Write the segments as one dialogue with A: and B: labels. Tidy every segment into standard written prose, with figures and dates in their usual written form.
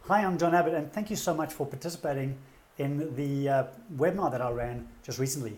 A: Hi, I'm John Abbott, and thank you so much for participating in the webinar that I ran just recently.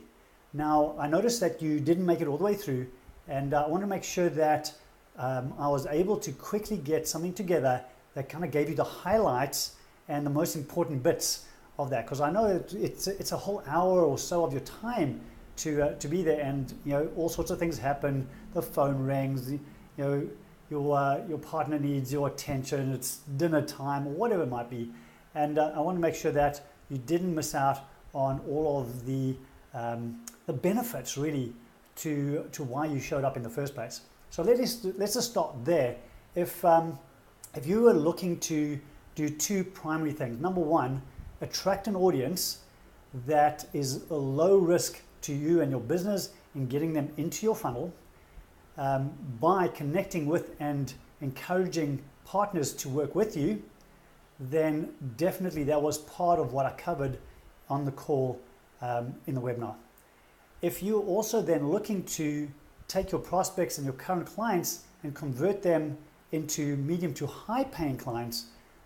A: Now, I noticed that you didn't make it all the way through, and I want to make sure that I was able to quickly get something together that kind of gave you the highlights and the most important bits of that, because I know it's a whole hour or so of your time to be there, and all sorts of things happen. The phone rings, your partner needs your attention, it's dinner time or whatever it might be, and I want to make sure that you didn't miss out on all of the benefits really to why you showed up in the first place. So let's just start there. If you were looking to do two primary things: number one, attract an audience that is a low risk to you and your business in getting them into your funnel, by connecting with and encouraging partners to work with you, then definitely that was part of what I covered on the call in the webinar. If you're also then looking to take your prospects and your current clients and convert them into medium to high paying clients,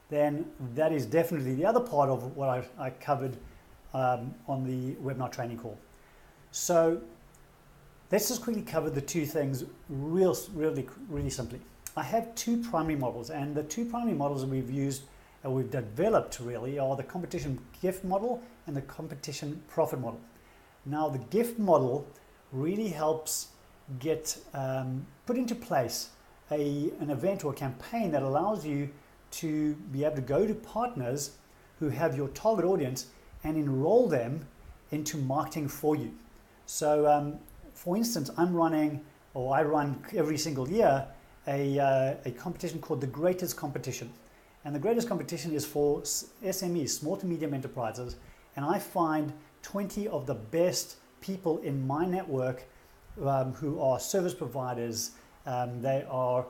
A: then that is definitely the other part of what I covered on the webinar training call. So let's just quickly cover the two things really simply. I have two primary models, and the two primary models that we've used and we've developed really are the competition gift model and the competition profit model. Now, the gift model really helps get put into place an event or a campaign that allows you to be able to go to partners who have your target audience and enroll them into marketing for you. So for instance, I run every single year a competition called the Greatest Competition. And the Greatest Competition is for SMEs, small to medium enterprises. And I find 20 of the best people in my network who are service providers, they are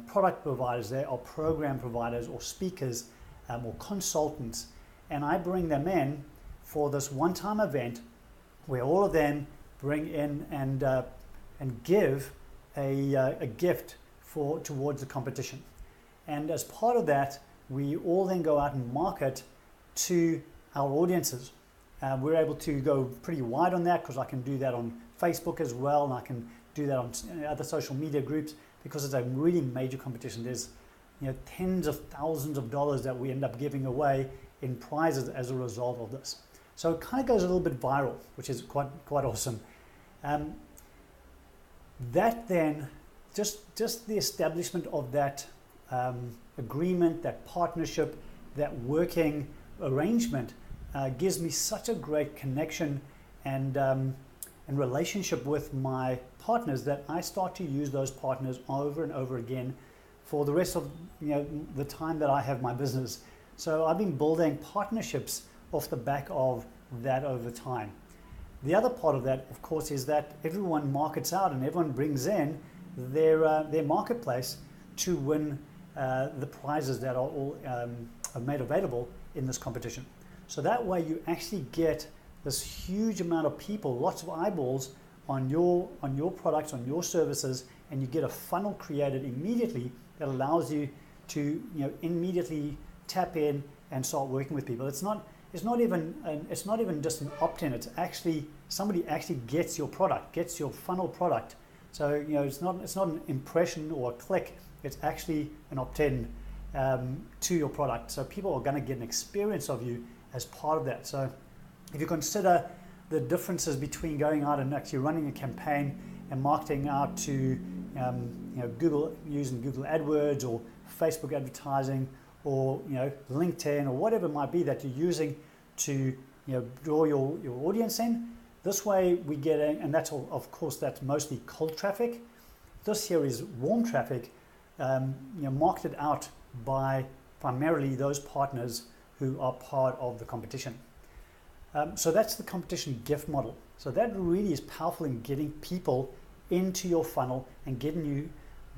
A: product providers, they are program providers or speakers or consultants. And I bring them in for this one-time event where all of them bring in and give a gift towards the competition. And as part of that, we all then go out and market to our audiences. We're able to go pretty wide on that because I can do that on Facebook as well, and I can do that on other social media groups because it's a really major competition. There's tens of thousands of dollars that we end up giving away in prizes as a result of this. So it kind of goes a little bit viral, which is quite awesome. That then, just the establishment of that agreement, that partnership, that working arrangement gives me such a great connection and relationship with my partners that I start to use those partners over and over again for the rest of the time that I have my business. So I've been building partnerships off the back of that over time. The other part of that, of course, is that everyone markets out and everyone brings in their marketplace to win the prizes that are all are made available in this competition. So that way you actually get this huge amount of people, lots of eyeballs on your products, on your services, and you get a funnel created immediately that allows you to immediately tap in and start working with people. It's not even just an opt-in. It's actually somebody actually gets your product, gets your funnel product. So it's not an impression or a click. It's actually an opt-in to your product. So people are going to get an experience of you as part of that. So if you consider the differences between going out and actually running a campaign and marketing out to Google, using Google AdWords or Facebook advertising, or LinkedIn or whatever it might be that you're using to draw your audience in. This way we get and that's all, of course, that's mostly cold traffic. This here is warm traffic, marketed out by primarily those partners who are part of the competition. So that's the competition gift model. So that really is powerful in getting people into your funnel and getting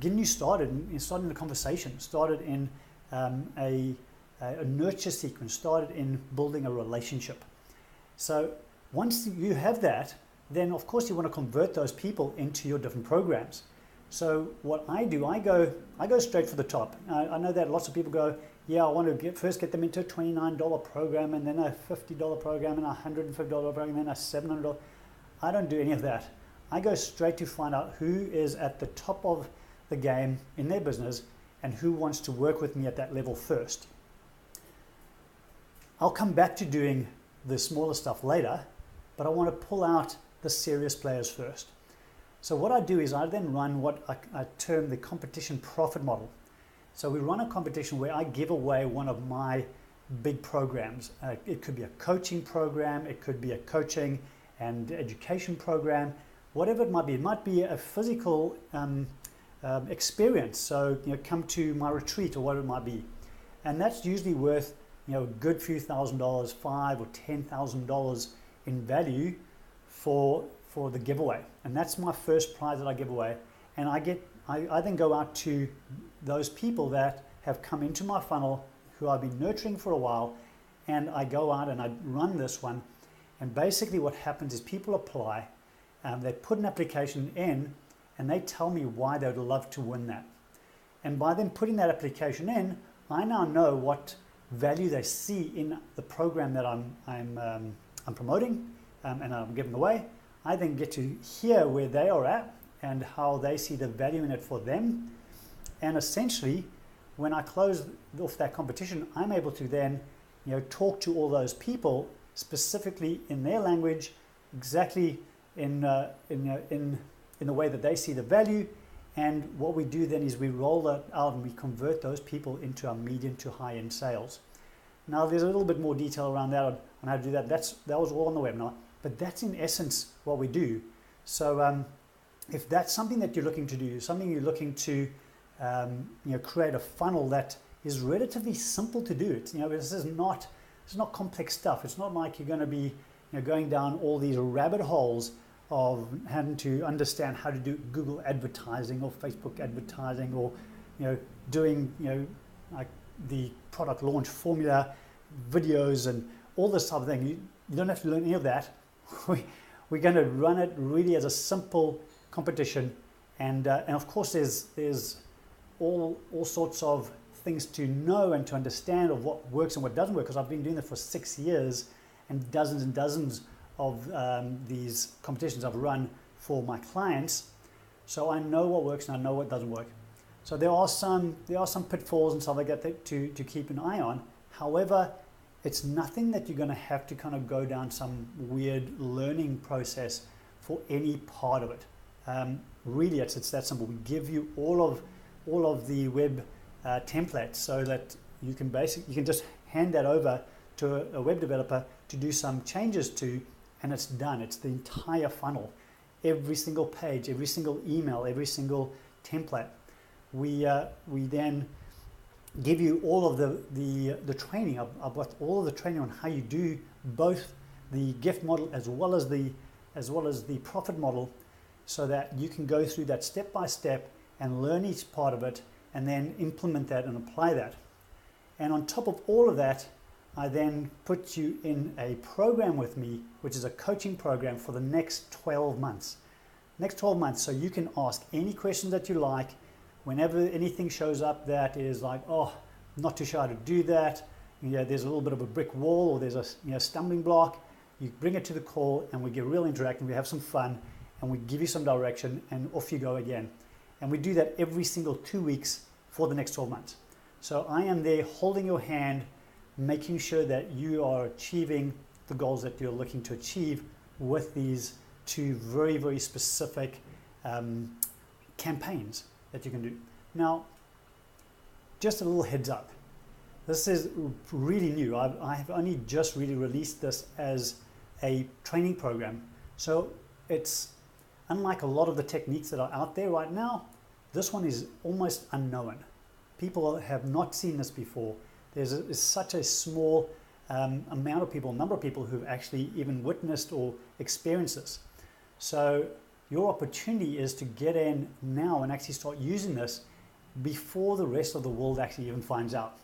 A: you started and starting the conversation, started in a nurture sequence, started in building a relationship. So once you have that, then of course you want to convert those people into your different programs. So what I do, I go straight for the top. I know that lots of people go, yeah, I want to first get them into a $29 program, and then a $50 program, and a $150 program, and then a $700. I don't do any of that. I go straight to find out who is at the top of the game in their business and who wants to work with me at that level first. I'll come back to doing the smaller stuff later, but I want to pull out the serious players first. So what I do is I then run what I term the competition profit model. So we run a competition where I give away one of my big programs. It could be a coaching program, it could be a coaching and education program, whatever it might be. It might be a physical experience. So come to my retreat or whatever it might be, and that's usually worth a good few $1,000s, $5,000 or $10,000 in value for the giveaway. And that's my first prize that I give away. And I then go out to those people that have come into my funnel, who I've been nurturing for a while, and I go out and I run this one. And basically what happens is people apply, they put an application in, and they tell me why they would love to win that. And by them putting that application in, I now know what value they see in the program that I'm promoting and I'm giving away. I then get to hear where they are at and how they see the value in it for them. And essentially, when I close off that competition, I'm able to then talk to all those people specifically in their language, exactly in the way that they see the value. And what we do then is we roll that out and we convert those people into our medium to high-end sales. Now there's a little bit more detail around that on how to do that. That was all on the webinar, but that's in essence what we do. So if that's something that you're looking to do, something you're looking to create a funnel that is relatively simple to do. This is not complex stuff. It's not like you're going to be going down all these rabbit holes of having to understand how to do Google advertising or Facebook advertising, or doing like the product launch formula videos and all this type of thing. You don't have to learn any of that. We're going to run it really as a simple competition, and of course there's all sorts of things to know and to understand of what works and what doesn't work, because I've been doing it for 6 years, and dozens of these competitions I've run for my clients. So I know what works and I know what doesn't work. So there are some pitfalls and stuff like that to keep an eye on. However, it's nothing that you're going to have to kind of go down some weird learning process for any part of it. Really, it's that simple. We give you all of the web templates so that you can just hand that over to a web developer to do some changes to, and it's done. It's the entire funnel, every single page, every single email, every single template. We then give you all of the training. I've got all of the training on how you do both the gift model as well as the profit model, so that you can go through that step by step and learn each part of it and then implement that and apply that. And on top of all of that, I then put you in a program with me, which is a coaching program for the next 12 months. Next 12 months, so you can ask any questions that you like. Whenever anything shows up that is like, oh, I'm not too sure how to do that, there's a little bit of a brick wall, or there's a stumbling block, you bring it to the call and we get real interactive, we have some fun, and we give you some direction, and off you go again. And we do that every single 2 weeks for the next 12 months. So I am there holding your hand, making sure that you are achieving the goals that you're looking to achieve with these two very, very specific campaigns that you can do. Now, just a little heads up. This is really new. I have only just really released this as a training program. So it's unlike a lot of the techniques that are out there right now. This one is almost unknown. People have not seen this before. There's such a small number of people who've actually even witnessed or experienced this. So your opportunity is to get in now and actually start using this before the rest of the world actually even finds out.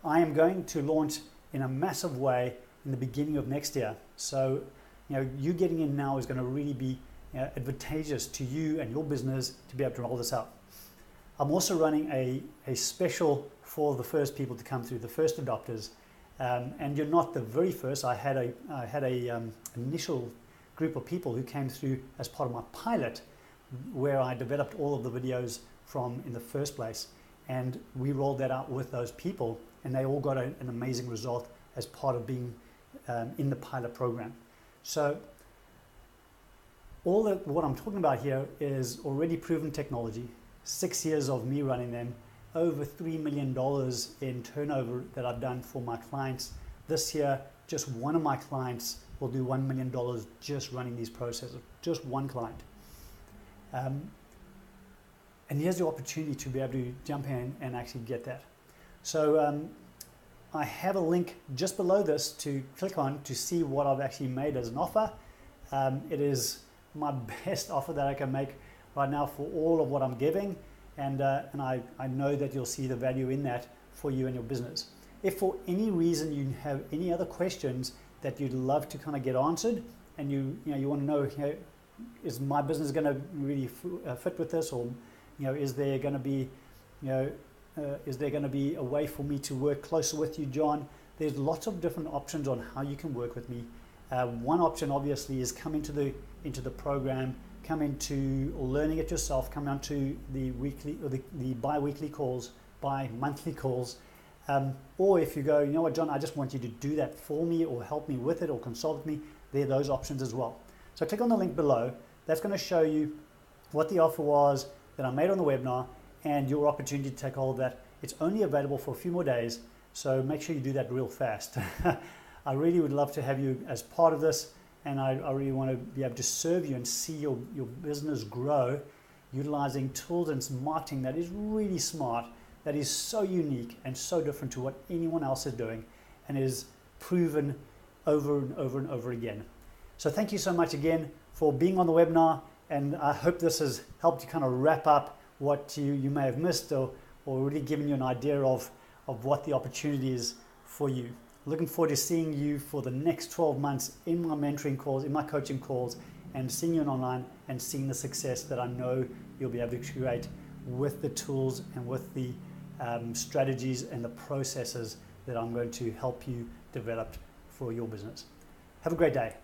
A: I am going to launch in a massive way in the beginning of next year. So you getting in now is going to really be advantageous to you and your business to be able to roll this out. I'm also running a special for the first people to come through, the first adopters. And you're not the very first. I had a initial group of people who came through as part of my pilot, where I developed all of the videos from in the first place, and we rolled that out with those people, and they all got an amazing result as part of being in the pilot program. So what I'm talking about here is already proven technology, 6 years of me running them, over $3 million in turnover that I've done for my clients. This year, just one of my clients will do $1 million just running these processes, just one client. And here's the opportunity to be able to jump in and actually get that. So I have a link just below this to click on to see what I've actually made as an offer. It is my best offer that I can make right now for all of what I'm giving. And I know that you'll see the value in that for you and your business. If for any reason you have any other questions that you'd love to kind of get answered, and you want to know, is my business going to really fit with this, or is there going to be a way for me to work closer with you, John? There's lots of different options on how you can work with me. One option obviously is come into the program, come into learning it yourself, come onto the weekly or the bi-weekly calls, bi-monthly calls, or if you go, you know what, John, I just want you to do that for me or help me with it or consult with me, there are those options as well. So click on the link below. That's going to show you what the offer was that I made on the webinar and your opportunity to take hold of that. It's only available for a few more days, so make sure you do that real fast. I really would love to have you as part of this, and I really want to be able to serve you and see your business grow utilizing tools and marketing that is really smart, that is so unique and so different to what anyone else is doing, and is proven over and over and over again. So thank you so much again for being on the webinar, and I hope this has helped you kind of wrap up what you may have missed, or really given you an idea of what the opportunity is for you. Looking forward to seeing you for the next 12 months in my mentoring calls, in my coaching calls, and seeing you online and seeing the success that I know you'll be able to create with the tools and with the strategies and the processes that I'm going to help you develop for your business. Have a great day.